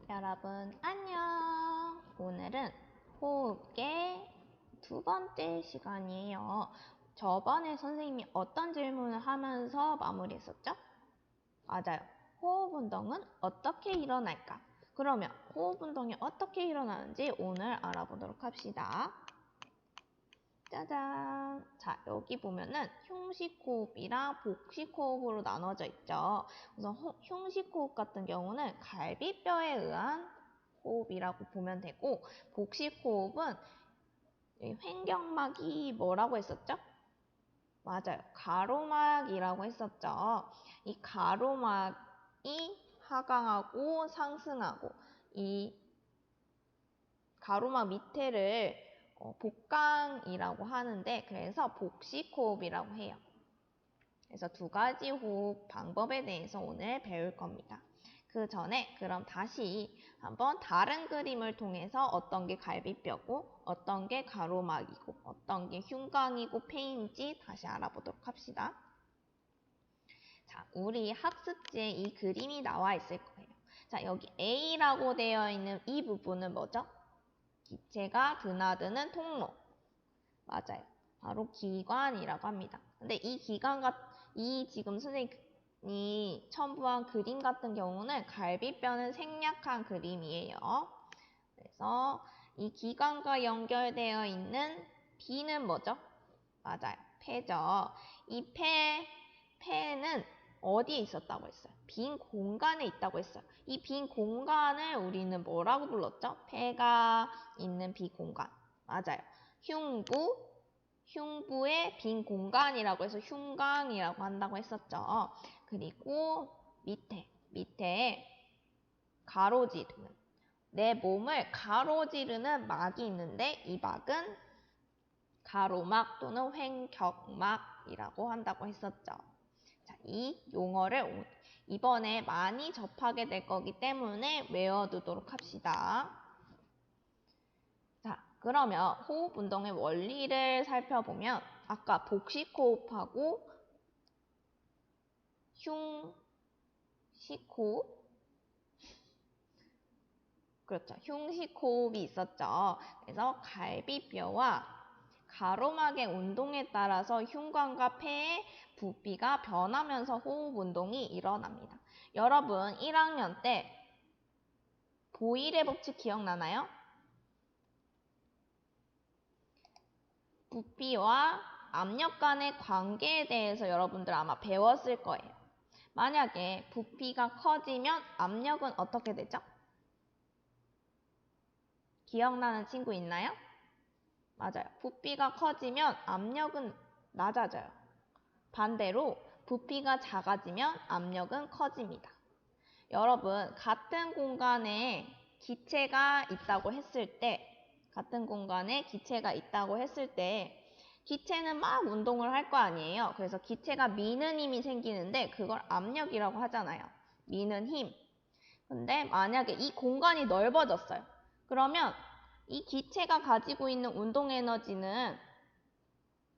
여러분 안녕. 오늘은 호흡계 두 번째 시간이에요. 저번에 선생님이 어떤 질문을 하면서 마무리했었죠? 맞아요. 호흡 운동은 어떻게 일어날까? 그러면 호흡 운동이 어떻게 일어나는지 오늘 알아보도록 합시다. 짜잔. 자, 여기 보면은 흉식 호흡이랑 복식 호흡으로 나눠져 있죠. 우선 흉식 호흡 같은 경우는 갈비뼈에 의한 호흡이라고 보면 되고, 복식 호흡은 횡격막이 뭐라고 했었죠? 맞아요. 가로막이라고 했었죠. 이 가로막이 하강하고 상승하고, 이 가로막 밑에를 복강이라고 하는데, 그래서 복식호흡이라고 해요. 그래서 두 가지 호흡 방법에 대해서 오늘 배울 겁니다. 그 전에 그럼 다시 한번 다른 그림을 통해서 어떤 게 갈비뼈고 어떤 게 가로막이고 어떤 게 흉곽이고 폐인지 다시 알아보도록 합시다. 자, 우리 학습지에 이 그림이 나와 있을 거예요. 자, 여기 A라고 되어 있는 이 부분은 뭐죠? 기체가 드나드는 통로. 맞아요. 바로 기관이라고 합니다. 근데 이 지금 선생님이 첨부한 그림 같은 경우는 갈비뼈는 생략한 그림이에요. 그래서 이 기관과 연결되어 있는 B는 뭐죠? 맞아요. 폐죠. 이 폐는 어디에 있었다고 했어요? 빈 공간에 있다고 했어요. 이 빈 공간을 우리는 뭐라고 불렀죠? 폐가 있는 빈 공간. 맞아요. 흉부의 빈 공간이라고 해서 흉곽이라고 한다고 했었죠. 그리고 밑에 가로지르는, 내 몸을 가로지르는 막이 있는데 이 막은 가로막 또는 횡격막이라고 한다고 했었죠. 자, 이 용어를 이번에 많이 접하게 될 거기 때문에 외워두도록 합시다. 자, 그러면 호흡 운동의 원리를 살펴보면 아까 복식 호흡하고 흉식 호흡, 그렇죠. 흉식 호흡이 있었죠. 그래서 갈비뼈와 가로막의 운동에 따라서 흉곽과 폐의 부피가 변하면서 호흡 운동이 일어납니다. 여러분 1학년 때 보일의 법칙 기억나나요? 부피와 압력 간의 관계에 대해서 여러분들 아마 배웠을 거예요. 만약에 부피가 커지면 압력은 어떻게 되죠? 기억나는 친구 있나요? 맞아요. 부피가 커지면 압력은 낮아져요. 반대로 부피가 작아지면 압력은 커집니다. 여러분, 같은 공간에 기체가 있다고 했을 때 기체는 막 운동을 할 거 아니에요. 그래서 기체가 미는 힘이 생기는데 그걸 압력이라고 하잖아요. 미는 힘. 근데 만약에 이 공간이 넓어졌어요. 그러면 이 기체가 가지고 있는 운동 에너지는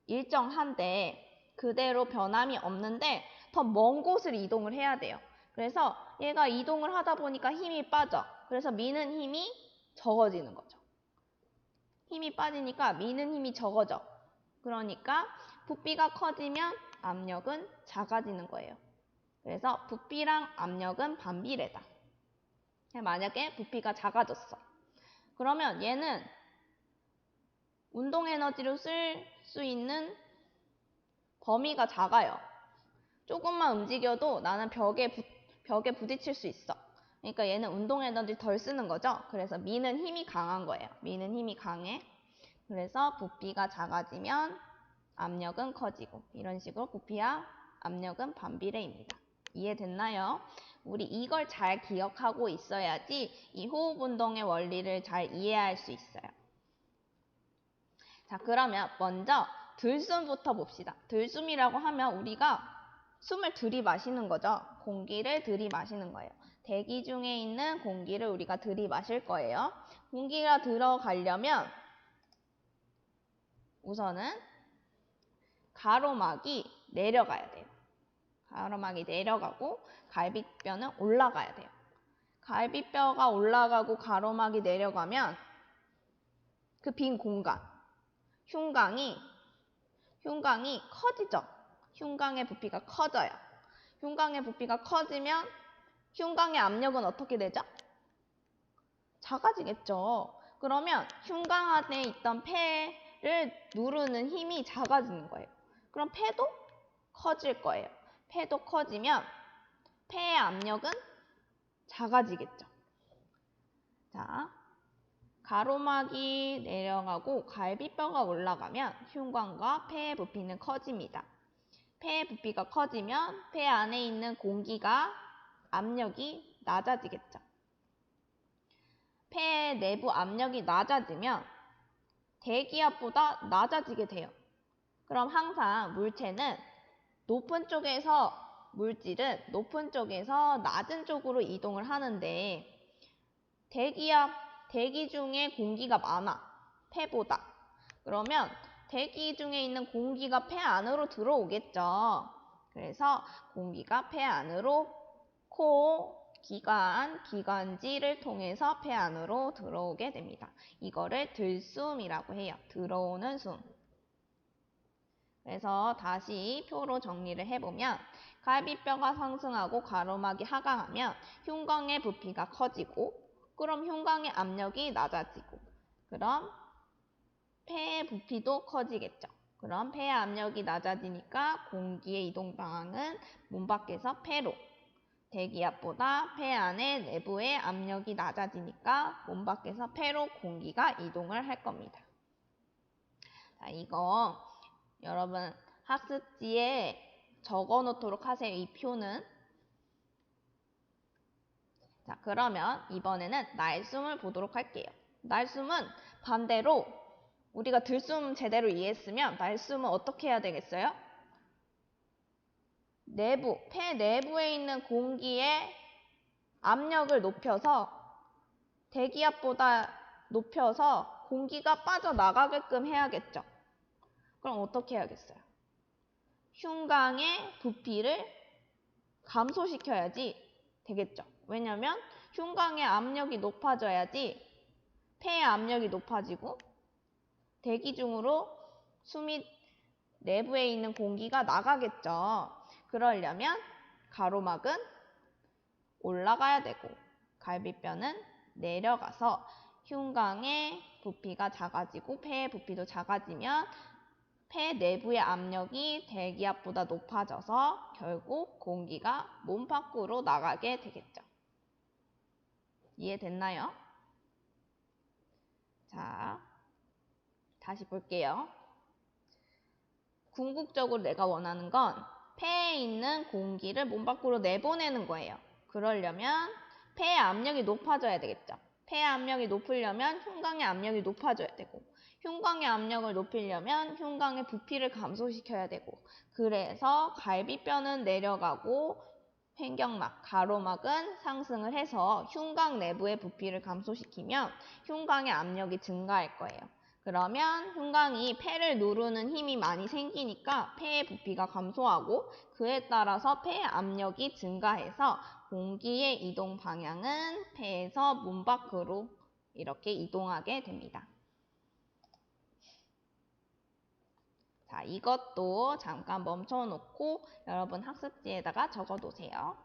일정한데 그대로 변함이 없는데 더 먼 곳을 이동을 해야 돼요. 그래서 얘가 이동을 하다 보니까 힘이 빠져. 그래서 미는 힘이 적어지는 거죠. 힘이 빠지니까 미는 힘이 적어져. 그러니까 부피가 커지면 압력은 작아지는 거예요. 그래서 부피랑 압력은 반비례다. 만약에 부피가 작아졌어. 그러면 얘는 운동 에너지를 쓸 수 있는 범위가 작아요. 조금만 움직여도 나는 벽에 부딪힐 수 있어. 그러니까 얘는 운동 에너지 덜 쓰는 거죠. 그래서 미는 힘이 강한 거예요. 미는 힘이 강해. 그래서 부피가 작아지면 압력은 커지고 이런 식으로 부피와 압력은 반비례입니다. 이해됐나요? 우리 이걸 잘 기억하고 있어야지 이 호흡 운동의 원리를 잘 이해할 수 있어요. 자, 그러면 먼저 들숨부터 봅시다. 들숨이라고 하면 우리가 숨을 들이마시는 거죠. 공기를 들이마시는 거예요. 대기 중에 있는 공기를 우리가 들이마실 거예요. 공기가 들어가려면 우선은 가로막이 내려가야 돼요. 가로막이 내려가고 갈비뼈는 올라가야 돼요. 갈비뼈가 올라가고 가로막이 내려가면 그 빈 공간, 흉곽이 커지죠. 흉곽의 부피가 커져요. 흉곽의 부피가 커지면 흉곽의 압력은 어떻게 되죠? 작아지겠죠. 그러면 흉곽 안에 있던 폐를 누르는 힘이 작아지는 거예요. 그럼 폐도 커질 거예요. 폐도 커지면 폐의 압력은 작아지겠죠. 자, 가로막이 내려가고 갈비뼈가 올라가면 흉곽과 폐의 부피는 커집니다. 폐의 부피가 커지면 폐 안에 있는 공기가 압력이 낮아지겠죠. 폐의 내부 압력이 낮아지면 대기압보다 낮아지게 돼요. 그럼 항상 물체는 물질은 높은 쪽에서 낮은 쪽으로 이동을 하는데 대기 중에 공기가 많아. 폐보다. 그러면 대기 중에 있는 공기가 폐 안으로 들어오겠죠. 그래서 공기가 폐 안으로 코, 기관지를 통해서 폐 안으로 들어오게 됩니다. 이거를 들숨이라고 해요. 들어오는 숨. 그래서 다시 표로 정리를 해보면 갈비뼈가 상승하고 가로막이 하강하면 흉곽의 부피가 커지고 그럼 흉곽의 압력이 낮아지고 그럼 폐의 부피도 커지겠죠. 그럼 폐의 압력이 낮아지니까 공기의 이동 방향은 몸 밖에서 폐로 대기압보다 폐 안의 내부의 압력이 낮아지니까 몸 밖에서 폐로 공기가 이동을 할 겁니다. 자, 이거 여러분 학습지에 적어 놓도록 하세요. 이 표는. 자, 그러면 이번에는 날숨을 보도록 할게요. 날숨은 반대로 우리가 들숨 제대로 이해했으면 날숨은 어떻게 해야 되겠어요? 폐 내부에 있는 공기의 압력을 높여서 대기압보다 높여서 공기가 빠져나가게끔 해야겠죠. 그럼 어떻게 해야겠어요? 흉곽의 부피를 감소시켜야지 되겠죠. 왜냐면 흉곽의 압력이 높아져야지 폐의 압력이 높아지고 대기 중으로 숨이 내부에 있는 공기가 나가겠죠. 그러려면 가로막은 올라가야 되고 갈비뼈는 내려가서 흉곽의 부피가 작아지고 폐의 부피도 작아지면 폐 내부의 압력이 대기압보다 높아져서 결국 공기가 몸 밖으로 나가게 되겠죠. 이해됐나요? 자, 다시 볼게요. 궁극적으로 내가 원하는 건 폐에 있는 공기를 몸 밖으로 내보내는 거예요. 그러려면 폐의 압력이 높아져야 되겠죠. 폐의 압력이 높으려면 흉곽의 압력이 높아져야 되고 흉곽의 압력을 높이려면 흉곽의 부피를 감소시켜야 되고 그래서 갈비뼈는 내려가고 횡격막, 가로막은 상승을 해서 흉곽 내부의 부피를 감소시키면 흉곽의 압력이 증가할 거예요. 그러면 흉곽이 폐를 누르는 힘이 많이 생기니까 폐의 부피가 감소하고 그에 따라서 폐의 압력이 증가해서 공기의 이동 방향은 폐에서 몸 밖으로 이렇게 이동하게 됩니다. 자, 이것도 잠깐 멈춰놓고 여러분 학습지에다가 적어두세요.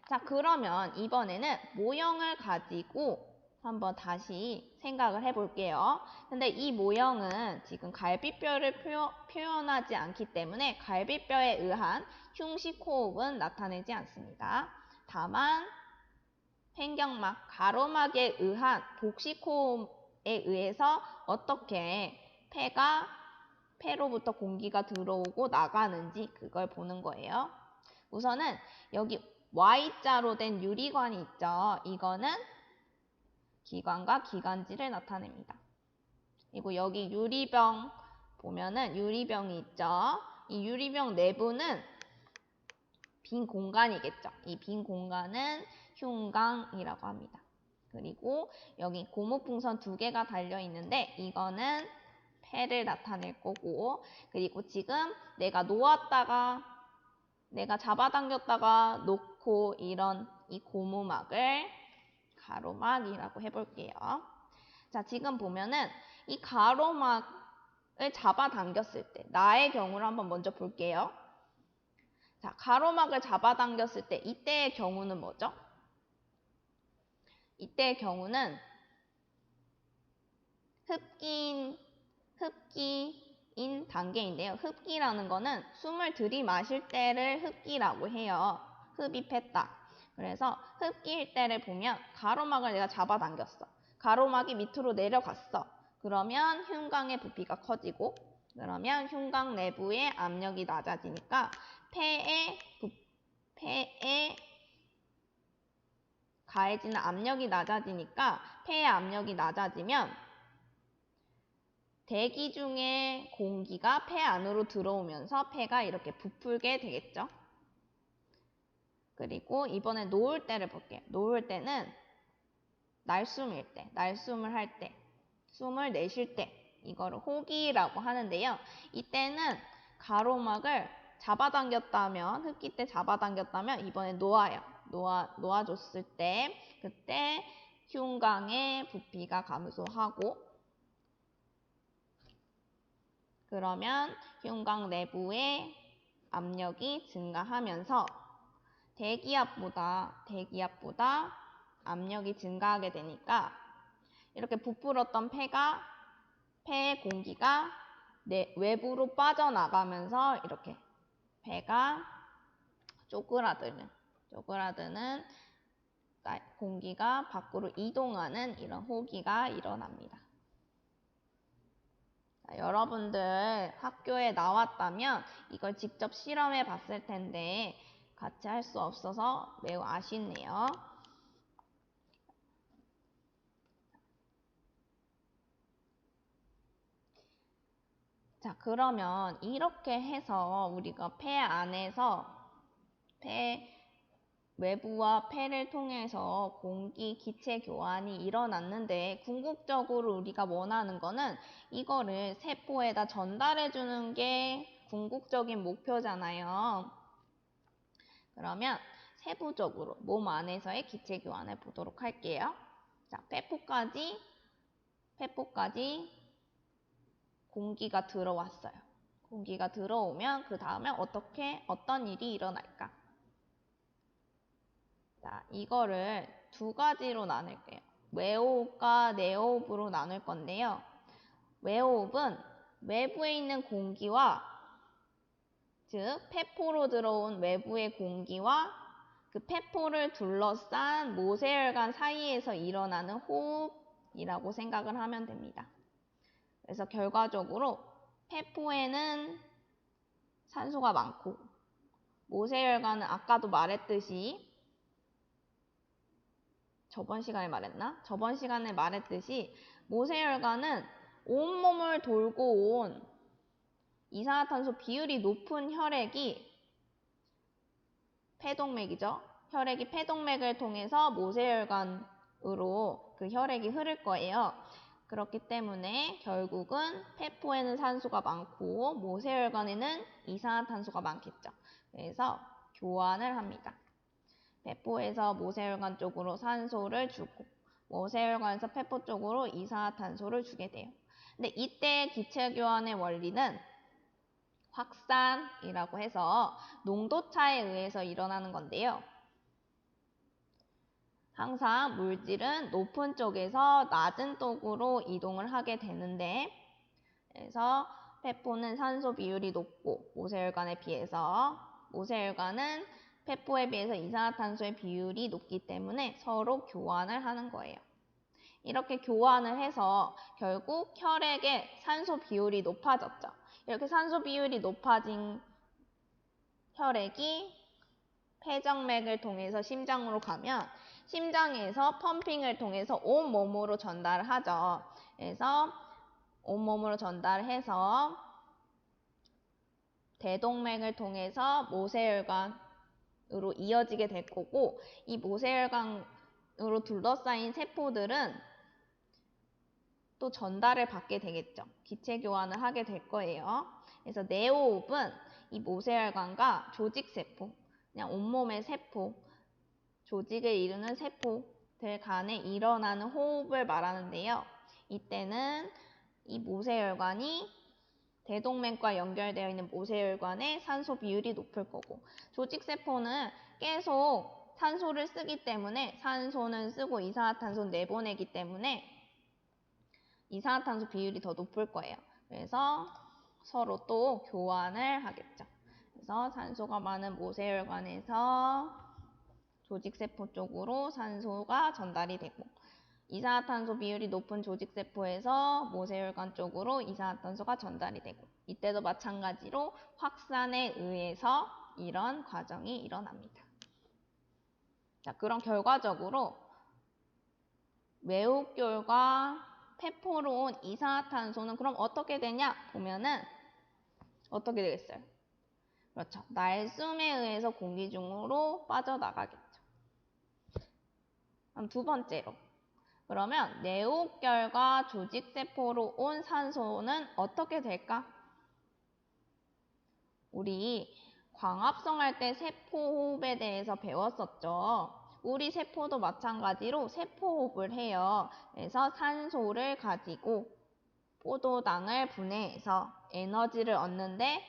자, 그러면 이번에는 모형을 가지고 한번 다시 생각을 해볼게요. 근데 이 모형은 지금 갈비뼈를 표현하지 않기 때문에 갈비뼈에 의한 흉식호흡은 나타내지 않습니다. 다만 횡격막, 가로막에 의한 복식호흡에 의해서 어떻게 폐로부터 공기가 들어오고 나가는지 그걸 보는 거예요. 우선은 여기 Y자로 된 유리관이 있죠. 이거는 기관과 기관지를 나타냅니다. 그리고 여기 유리병 보면은 유리병이 있죠. 이 유리병 내부는 빈 공간이겠죠. 이 빈 공간은 흉곽이라고 합니다. 그리고 여기 고무풍선 2개가 달려 있는데 이거는 폐를 나타낼 거고 그리고 지금 내가 잡아당겼다가 놓고 이런 이 고무막을 가로막이라고 해볼게요. 자, 지금 보면은 이 가로막을 잡아당겼을 때, 나의 경우를 한번 먼저 볼게요. 자, 가로막을 잡아당겼을 때 이때의 경우는 뭐죠? 이때의 경우는 흡기인 단계인데요. 흡기라는 거는 숨을 들이마실 때를 흡기라고 해요. 흡입했다. 그래서 흡기일 때를 보면 가로막을 내가 잡아당겼어. 가로막이 밑으로 내려갔어. 그러면 흉곽의 부피가 커지고, 그러면 흉곽 내부의 압력이 낮아지니까 폐에 가해지는 압력이 낮아지니까 폐의 압력이 낮아지면 대기 중에 공기가 폐 안으로 들어오면서 폐가 이렇게 부풀게 되겠죠. 그리고 이번에 놓을 때를 볼게요. 놓을 때는 날숨일 때, 날숨을 할 때, 숨을 내쉴 때, 이거를 호기라고 하는데요. 이때는 가로막을 잡아당겼다면, 흡기 때 잡아당겼다면 이번에 놓아요. 놓아줬을 때, 그때 흉곽의 부피가 감소하고, 그러면 흉곽 내부의 압력이 증가하면서 대기압보다 압력이 증가하게 되니까 이렇게 부풀었던 폐의 공기가 외부로 빠져나가면서 이렇게 폐가 쪼그라드는 공기가 밖으로 이동하는 이런 호기가 일어납니다. 자, 여러분들 학교에 나왔다면 이걸 직접 실험해 봤을 텐데 같이 할 수 없어서 매우 아쉽네요. 자, 그러면 이렇게 해서 우리가 폐 안에서 외부와 폐를 통해서 공기 기체 교환이 일어났는데 궁극적으로 우리가 원하는 거는 이거를 세포에다 전달해 주는 게 궁극적인 목표잖아요. 그러면 세부적으로 몸 안에서의 기체 교환을 보도록 할게요. 자, 폐포까지 공기가 들어왔어요. 공기가 들어오면 그 다음에 어떤 일이 일어날까? 자, 이거를 두 가지로 나눌게요. 웨어호흡과 네어호흡으로 나눌 건데요. 웨어호흡은 외부에 있는 공기와, 즉 폐포로 들어온 외부의 공기와 그 폐포를 둘러싼 모세혈관 사이에서 일어나는 호흡이라고 생각을 하면 됩니다. 그래서 결과적으로 폐포에는 산소가 많고 모세혈관은 아까도 말했듯이 저번 시간에 말했듯이 모세혈관은 온몸을 돌고 온 이산화탄소 비율이 높은 혈액이 폐동맥이죠. 혈액이 폐동맥을 통해서 모세혈관으로 그 혈액이 흐를 거예요. 그렇기 때문에 결국은 폐포에는 산소가 많고 모세혈관에는 이산화탄소가 많겠죠. 그래서 교환을 합니다. 폐포에서 모세혈관 쪽으로 산소를 주고 모세혈관에서 폐포 쪽으로 이산화탄소를 주게 돼요. 근데 이때 기체 교환의 원리는 확산이라고 해서 농도차에 의해서 일어나는 건데요. 항상 물질은 높은 쪽에서 낮은 쪽으로 이동을 하게 되는데, 그래서 폐포는 산소 비율이 높고 모세혈관에 비해서 모세혈관은 폐포에 비해서 이산화탄소의 비율이 높기 때문에 서로 교환을 하는 거예요. 이렇게 교환을 해서 결국 혈액의 산소 비율이 높아졌죠. 이렇게 산소 비율이 높아진 혈액이 폐정맥을 통해서 심장으로 가면 심장에서 펌핑을 통해서 온몸으로 전달을 하죠. 그래서 온몸으로 전달해서 대동맥을 통해서 모세혈관으로 이어지게 될 거고, 이 모세혈관으로 둘러싸인 세포들은 또 전달을 받게 되겠죠. 기체 교환을 하게 될 거예요. 그래서 네오호흡은 이 모세혈관과 조직세포, 그냥 온몸의 세포, 조직을 이루는 세포들 간에 일어나는 호흡을 말하는데요. 이때는 이 모세혈관이 대동맥과 연결되어 있는 모세혈관의 산소 비율이 높을 거고, 조직세포는 계속 산소를 쓰기 때문에 산소는 쓰고 이산화탄소는 내보내기 때문에 이산화탄소 비율이 더 높을 거예요. 그래서 서로 또 교환을 하겠죠. 그래서 산소가 많은 모세혈관에서 조직세포 쪽으로 산소가 전달이 되고, 이산화탄소 비율이 높은 조직세포에서 모세혈관 쪽으로 이산화탄소가 전달이 되고, 이때도 마찬가지로 확산에 의해서 이런 과정이 일어납니다. 자, 그럼 결과적으로 외흡결과 폐포로 온 이산화탄소는 그럼 어떻게 되냐 보면은 어떻게 되겠어요? 그렇죠. 날숨에 의해서 공기 중으로 빠져나가겠죠. 그럼 두 번째로, 그러면 내혹결과 조직세포로 온 산소는 어떻게 될까? 우리 광합성 할 때 세포호흡에 대해서 배웠었죠. 우리 세포도 마찬가지로 세포호흡을 해요. 그래서 산소를 가지고 포도당을 분해해서 에너지를 얻는데,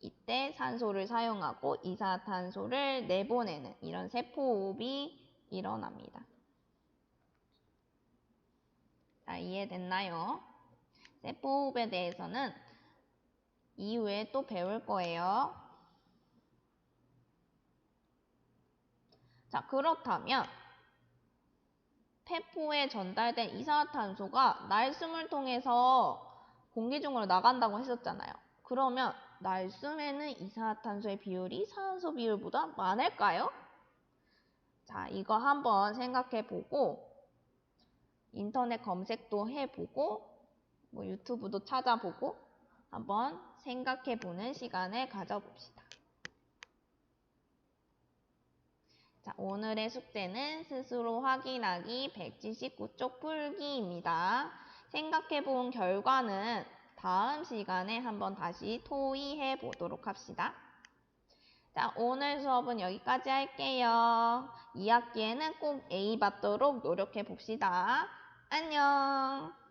이때 산소를 사용하고 이산화탄소를 내보내는 이런 세포호흡이 일어납니다. 자, 이해됐나요? 세포호흡에 대해서는 이후에 또 배울 거예요. 자, 그렇다면 폐포에 전달된 이산화탄소가 날숨을 통해서 공기 중으로 나간다고 했었잖아요. 그러면 날숨에는 이산화탄소의 비율이 산소 비율보다 많을까요? 자, 이거 한번 생각해 보고 인터넷 검색도 해보고 뭐 유튜브도 찾아보고 한번 생각해 보는 시간을 가져봅시다. 자, 오늘의 숙제는 스스로 확인하기 179쪽 풀기입니다. 생각해 본 결과는 다음 시간에 한번 다시 토의해 보도록 합시다. 자, 오늘 수업은 여기까지 할게요. 2학기에는 꼭 A 받도록 노력해 봅시다. 안녕.